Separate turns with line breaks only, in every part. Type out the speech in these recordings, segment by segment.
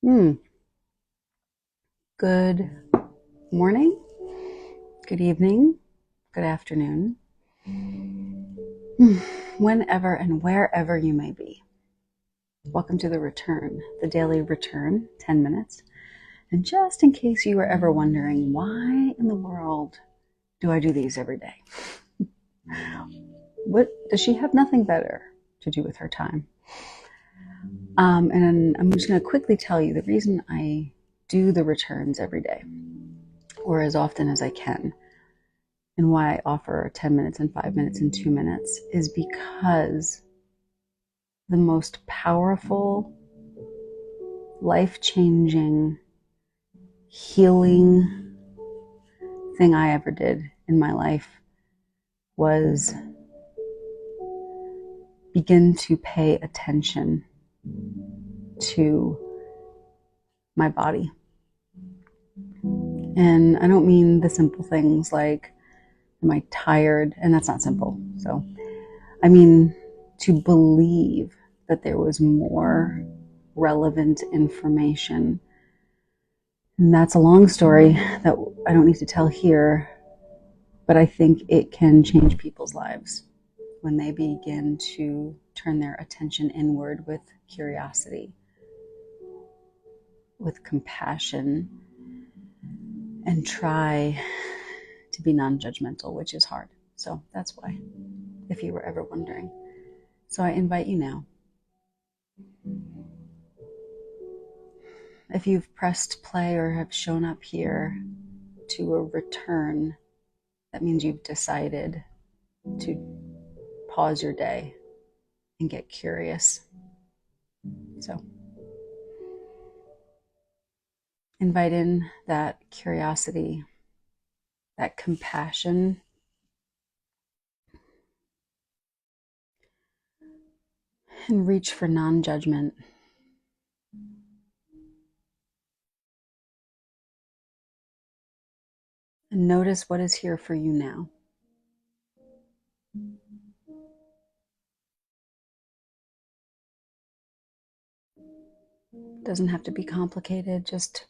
Hmm. Good morning, good evening, good afternoon, whenever and wherever you may be. Welcome to the return, the daily return, 10 minutes. And just in case you were ever wondering, why in the world do I do these every day? What does she have nothing better to do with her time? And I'm just going to quickly tell you the reason I do the returns every day, or as often as I can, and why I offer 10 minutes and 5 minutes and 2 minutes is because the most powerful, life-changing, healing thing I ever did in my life was begin to pay attention to my body. And I don't mean the simple things like, am I tired? And that's not simple. So I mean to believe that there was more relevant information. And that's a long story that I don't need to tell here, but I think it can change people's lives when they begin to turn their attention inward with curiosity, with compassion, and try to be non-judgmental, which is hard. So that's why, if you were ever wondering. So I invite you now. If you've pressed play or have shown up here to a return, that means you've decided to pause your day and get curious. So invite in that curiosity, that compassion, and reach for non-judgment. And notice what is here for you now. It doesn't have to be complicated. Just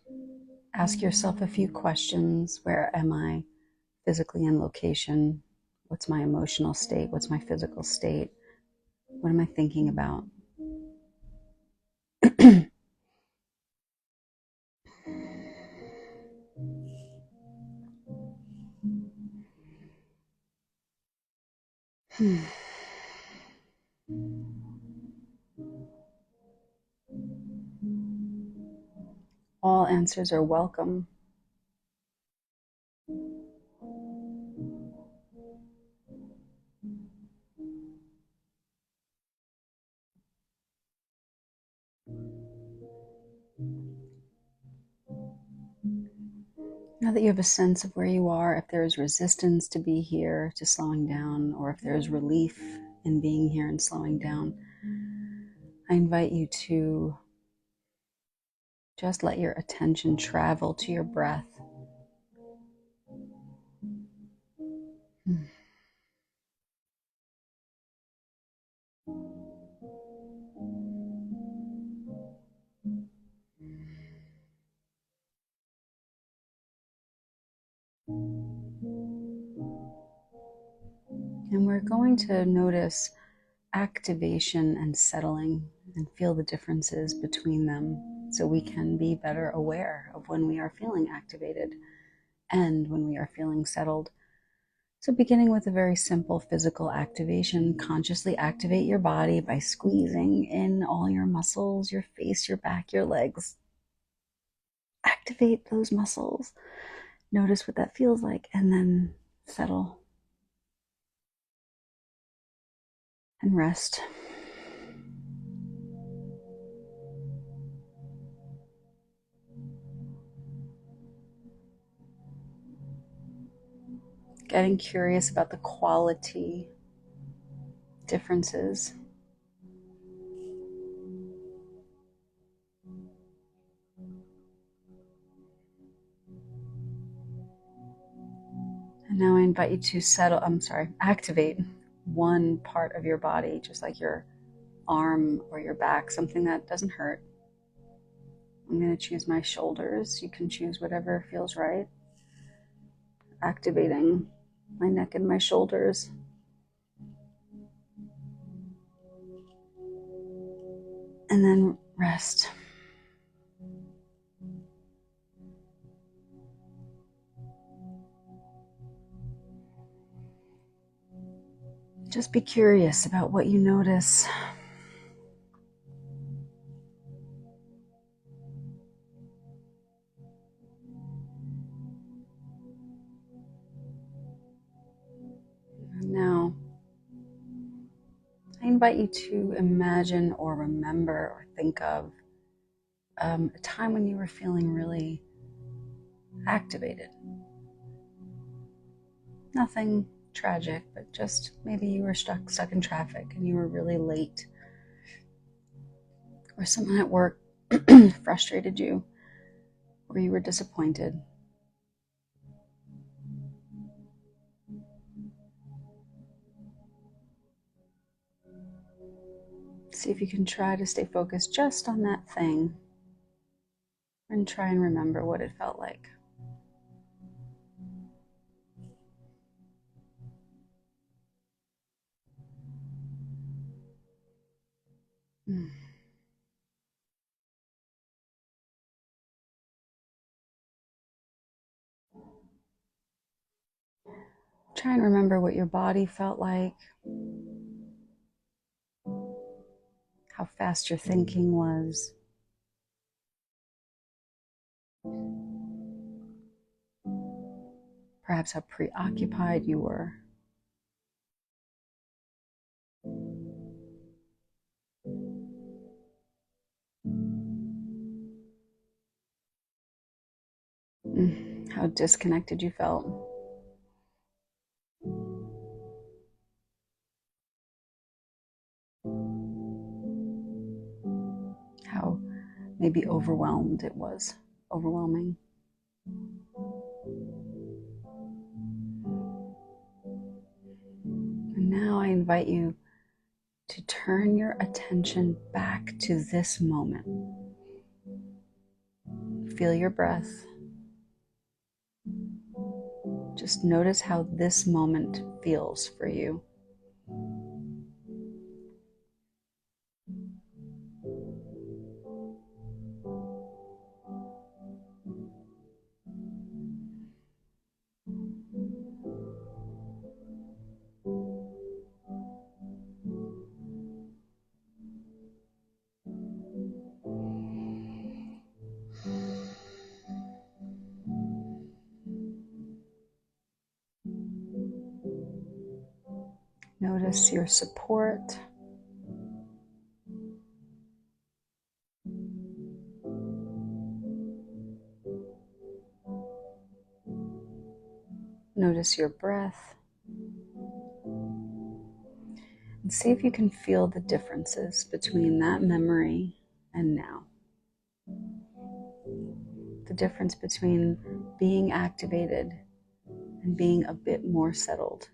ask yourself a few questions. Where am I physically in location? What's my emotional state? What's my physical state? What am I thinking about? All answers are welcome. Now that you have a sense of where you are, if there's resistance to be here, to slowing down, or if there's relief in being here and slowing down, I invite you to just let your attention travel to your breath. And we're going to notice activation and settling and feel the differences between them so we can be better aware of when we are feeling activated and when we are feeling settled. So beginning with a very simple physical activation, consciously activate your body by squeezing in all your muscles, your face, your back, your legs. Activate those muscles. Notice what that feels like, and then settle and rest. Getting curious about the quality differences. And now I invite you to activate one part of your body, just like your arm or your back, something that doesn't hurt. I'm going to choose my shoulders. You can choose whatever feels right. Activating my neck and my shoulders. And then rest. Just be curious about what you notice. And now, I invite you to imagine or remember or think of a time when you were feeling really activated. Nothing tragic, but just maybe you were stuck in traffic and you were really late. Or someone at work frustrated you, or you were disappointed. See if you can try to stay focused just on that thing and try and remember what it felt like. Try and remember what your body felt like, how fast your thinking was. Perhaps how preoccupied you were. How disconnected you felt. How maybe overwhelmed it was. Overwhelming. And now I invite you to turn your attention back to this moment. Feel your breath. Just notice how this moment feels for you. Notice your support. Notice your breath. And see if you can feel the differences between that memory and now. The difference between being activated and being a bit more settled.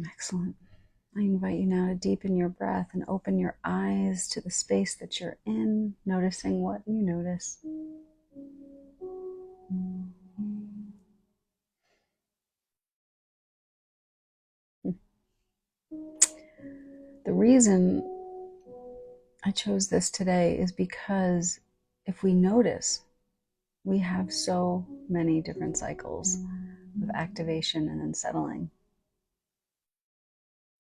Excellent. I invite you now to deepen your breath and open your eyes to the space that you're in, noticing what you notice. The reason I chose this today is because if we notice, we have so many different cycles of activation and then settling.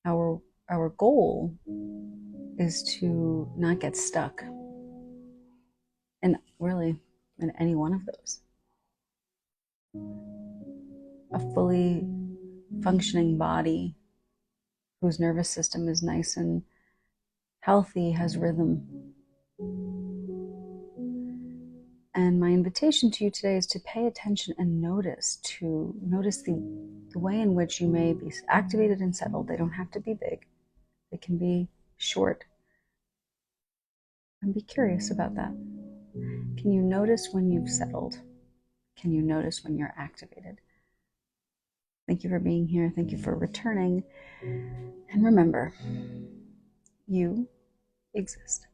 Our goal is to not get stuck in any one of those. A fully functioning body whose nervous system is nice and healthy, has rhythm. And my invitation to you today is to pay attention and notice the way in which you may be activated and settled. They don't have to be big. They can be short. And be curious about that. Can you notice when you've settled? Can you notice when you're activated? Thank you for being here. Thank you for returning. And remember, you exist.